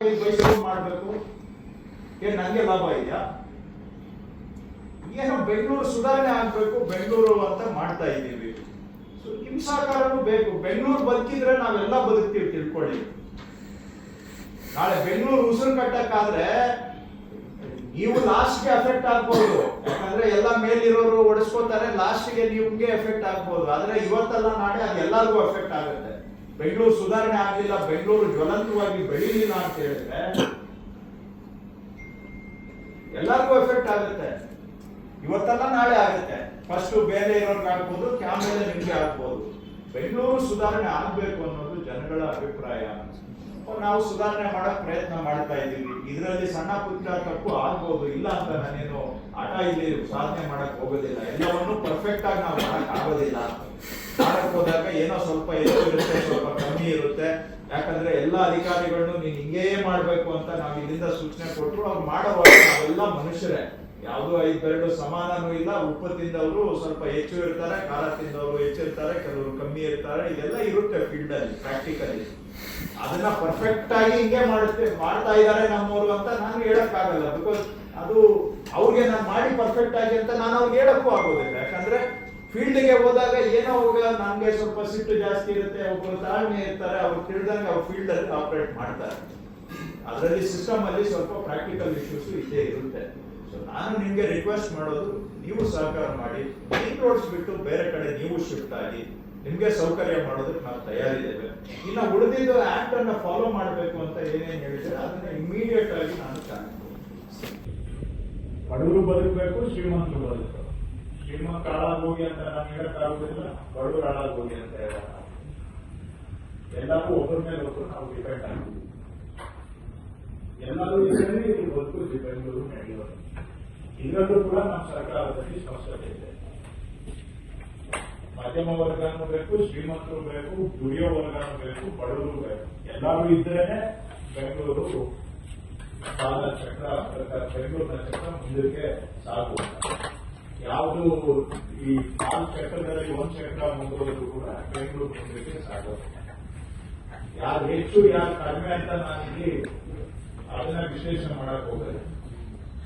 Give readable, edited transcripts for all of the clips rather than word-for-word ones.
ಪೈಸೆ ಮಾಡಬೇಕು ಏನ್ ನಂಗೆ ಲಾಭ ಇದೆಯಾ? ಏನೋ ಬೆಂಗಳೂರು ಸುಧಾರಣೆ ಆಗ್ಬೇಕು ಬೆಂಗಳೂರು ಅಂತ ಮಾಡ್ತಾ ಇದ್ದೀವಿ. ನಿಮ್ ಸಹಕಾರನೂ ಬೇಕು. ಬೆಂಗಳೂರು ಬದುಕಿದ್ರೆ ನಾವೆಲ್ಲ ಬದುಕ್ತೀವಿ, ತಿಳ್ಕೊಳ್ಳಿ. ನಾಳೆ ಬೆಂಗಳೂರು ಉಸಿರು ಕಟ್ಟಕ್ಕಾದ್ರೆ ನೀವು ಲಾಸ್ಟ್ಗೆ ಎಫೆಕ್ಟ್ ಆಗ್ಬೋದು. ಯಾಕಂದ್ರೆ ಎಲ್ಲ ಮೇಲಿರೋರು ಓಡಿಸ್ಕೋತಾರೆ, ಲಾಸ್ಟ್ಗೆ ನಿಮ್ಗೆ ಎಫೆಕ್ಟ್ ಆಗ್ಬೋದು. ಆದ್ರೆ ಇವತ್ತಲ್ಲ ನಾಳೆ ಅದು ಎಲ್ಲರಿಗೂ ಎಫೆಕ್ಟ್ ಆಗುತ್ತೆ. ಬೆಂಗಳೂರು ಸುಧಾರಣೆ ಆಗಲಿಲ್ಲ, ಬೆಂಗಳೂರು ಜ್ವಲಂತವಾಗಿ ಬೆಳೀಲಿಲ್ಲ ಅಂತ ಹೇಳಿದ್ರೆ ಎಲ್ಲರಿಗೂ ಎಫೆಕ್ಟ್ ಆಗುತ್ತೆ. ಇವತ್ತಲ್ಲ ನಾಳೆ ಆಗುತ್ತೆ. ಫಸ್ಟ್ ಬೇರೆ ಇರೋರ್ಗೆ ಆಗ್ಬೋದು, ಆಮೇಲೆ ನಿಮ್ಗೆ ಆಗ್ಬೋದು. ಬೆಂಗಳೂರು ಸುಧಾರಣೆ ಆಗ್ಬೇಕು ಅನ್ನೋದು ಜನಗಳ ಅಭಿಪ್ರಾಯ. ನಾವು ಸುಧಾರಣೆ ಮಾಡಕ್ ಪ್ರಯತ್ನ ಮಾಡ್ತಾ ಇದ್ದೀವಿ. ಇದರಲ್ಲಿ ಸಣ್ಣ ಪುಟ್ಟ ತಪ್ಪು ಆಗ್ಬೋದು, ಇಲ್ಲ ಅಂತ ನಾನೇನು ಆಟ ಇಲ್ಲಿ ಸಾಧನೆ ಮಾಡಕ್ ಹೋಗೋದಿಲ್ಲ. ಎಲ್ಲವನ್ನೂ ಪರ್ಫೆಕ್ಟ್ ಆಗಿ ನಾವು ಮಾಡಕ್ ಆಗೋದಿಲ್ಲ. ಮಾಡಕ್ ಹೋದಾಗ ಏನೋ ಸ್ವಲ್ಪ ಹೆಚ್ಚು ಇರುತ್ತೆ, ಸ್ವಲ್ಪ ಕಮ್ಮಿ ಇರುತ್ತೆ. ಯಾಕಂದ್ರೆ ಎಲ್ಲಾ ಅಧಿಕಾರಿಗಳನ್ನು ನೀನ್ ಹಿಂಗೇ ಮಾಡ್ಬೇಕು ಅಂತ ನಾವು ಇದರಿಂದ ಸೂಚನೆ ಕೊಟ್ಟರು ಅವ್ರು ಮಾಡೋವಾಗ ನಾವೆಲ್ಲ ಮನುಷ್ಯರೇ. ಯಾವ್ದು 5 ಬೆರಳು ಸಮಾನನೂ ಇಲ್ಲ. ಉಪ್ಪು ತಿಂದವರು ಸ್ವಲ್ಪ ಹೆಚ್ಚು ಇರ್ತಾರೆ, ಖಾರ ತಿಂದವರು ಹೆಚ್ಚಿರ್ತಾರೆ, ಕೆಲವರು ಕಮ್ಮಿ ಇರ್ತಾರೆ. ಇದೆಲ್ಲ ಇರುತ್ತೆ ಫೀಲ್ಡ್ ಅಲ್ಲಿ, ಪ್ರಾಕ್ಟಿಕಲಿ. ಅದನ್ನ ಪರ್ಫೆಕ್ಟ್ ಆಗಿ ಹಿಂಗೆ ಮಾಡ್ತಾ ಇದ್ದಾರೆ ನಮ್ಮವರು ಅಂತ ನಾನು ಹೇಳಕ್ ಆಗಲ್ಲ. ಬಿಕಾಸ್ ಅದು ಅವ್ರಿಗೆ ನಾನು ಮಾಡಿ ಪರ್ಫೆಕ್ಟ್ ಆಗಿ ಅಂತ ನಾನು ಅವ್ರಿಗೆ ಹೇಳಕ್ಕೂ ಆಗೋದಿಲ್ಲ. ಯಾಕಂದ್ರೆ ಫೀಲ್ಡ್ಗೆ ಹೋದಾಗ ಏನೋ ನಮ್ಗೆ ಸ್ವಲ್ಪ ಸಿಟ್ಟು ಜಾಸ್ತಿ ಇರುತ್ತೆ, ಒಬ್ಬರು ತಾಳ್ಮೆ ಇರ್ತಾರೆ, ಅವ್ರು ತಿಳಿದಂಗೆ ಅವ್ರು ಫೀಲ್ಡ್ ಅಲ್ಲಿ ಆಪರೇಟ್ ಮಾಡ್ತಾರೆ. ಅದರಲ್ಲಿ ಸಿಸ್ಟಮ್ ಅಲ್ಲಿ ಸ್ವಲ್ಪ ಪ್ರಾಕ್ಟಿಕಲ್ ಇಶ್ಯೂಸ್ ಇದ್ದೇ ಇರುತ್ತೆ. ಸೊ ನಾನು ನಿಮ್ಗೆ ರಿಕ್ವೆಸ್ಟ್ ಮಾಡೋದು, ನೀವು ಸಹಕಾರ ಮಾಡಿ. ಮೇನ್ ರೋಡ್ಸ್ ಬಿಟ್ಟು ಬೇರೆ ಕಡೆ ನೀವು ಶಿಫ್ಟ್ ಆಗಿ ನಿಮ್ಗೆ ಸೌಕರ್ಯ ಮಾಡೋದಕ್ಕೆ ನಾವು ತಯಾರಿದ್ದೇವೆ. ಇನ್ನು ಉಳಿದಿದ್ದು ಆಕ್ಟ್ ಅನ್ನ ಫಾಲೋ ಮಾಡಬೇಕು ಅಂತ ಏನೇನು ಹೇಳಿದ್ರೆ ಅದನ್ನ ಇಮಿಡಿಯೇಟ್ ಆಗಿ ನಾನು ಬಡವರು ಬದುಕಬೇಕು, ಶ್ರೀಮಂತರು ಬದುಕಬೇಕು. ಶ್ರೀಮಂತ ಹಾಳಾಗೋಗಿ ಅಂತ ನಾನು ಹೇಳಕ್ಕಾಗುದಿಲ್ಲ, ಬಡವರು ಹಾಳಾಗೋಗಿ ಅಂತ ಹೇಳಲ್ಲ. ಎಲ್ಲರೂ ಒಬ್ಬರ ಮೇಲೆ ಒಬ್ಬರು ನಾವು ಡಿಪೆಂಡ್ ಆಗ್ತೀವಿ. ಎಲ್ಲರೂ ಇದರಲ್ಲಿ ಬದುಕು ಬೆಂಗಳೂರು ನಡೆಯೋದು. ಇದರಲ್ಲೂ ಕೂಡ ನಮ್ಮ ಸರ್ಕಾರದಲ್ಲಿ ಸ್ಪಷ್ಟತೆ ಇದೆ. ಮಧ್ಯಮ ವರ್ಗನೂ ಬೇಕು, ಶ್ರೀಮಂತರು ಬೇಕು, ದುಡಿಯೋ ವರ್ಗನೂ ಬೇಕು, ಬಡವರು ಬೇಕು. ಎಲ್ಲರೂ ಇದ್ರೇನೆ ಬೆಂಗಳೂರು ಸಾಲ ಚಕ್ರ, ಬೆಂಗಳೂರಿನ ಚಕ್ರ ಮುಂದಕ್ಕೆ ಸಾಗುವಂತ. ಯಾವುದು ಈ 4 ಚಕ್ರದಲ್ಲಿ 1 ಚಕ್ರ ಮುಂದುವರೆದು ಕೂಡ ಬೆಂಗಳೂರು ಮುಂದಕ್ಕೆ ಸಾಗೋದು. ಯಾರು ಹೆಚ್ಚು ಯಾರು ಕಡಿಮೆ ಅಂತ ನಾನಿಲ್ಲಿ ಅದನ್ನ ವಿಶ್ಲೇಷಣೆ ಮಾಡಕ್ ಹೋಗಲ್ಲ.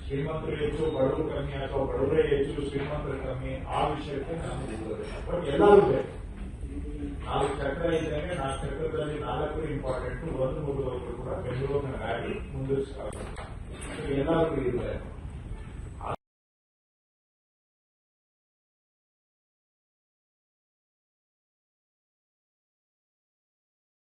ಶ್ರೀಮಂತರು ಹೆಚ್ಚು, ಬಡವರು ಕಮ್ಮಿ, ಅಥವಾ ಬಡವರೇ ಹೆಚ್ಚು, ಶ್ರೀಮಂತರು ಕಮ್ಮಿ, ಆ ವಿಷಯಕ್ಕೆ ನಾನು ಹೋಗೋದಿಲ್ಲ. ಬಟ್ ಎಲ್ಲರೂ ಬೇಕು. 4 ಚಕ್ರ ಇದ್ದಂಗೆ 4 ಚಕ್ರದಲ್ಲಿ 4 ಇಂಪಾರ್ಟೆಂಟ್. ಒಂದು ಮುಗಿದವರು ಕೂಡ ಬೆಂಗಳೂರಿನ ಗಾಡಿ ಮುಂದುವರಿಸಬೇಕು. ಎಲ್ಲರಿಗೂ ಇರಬೇಕು.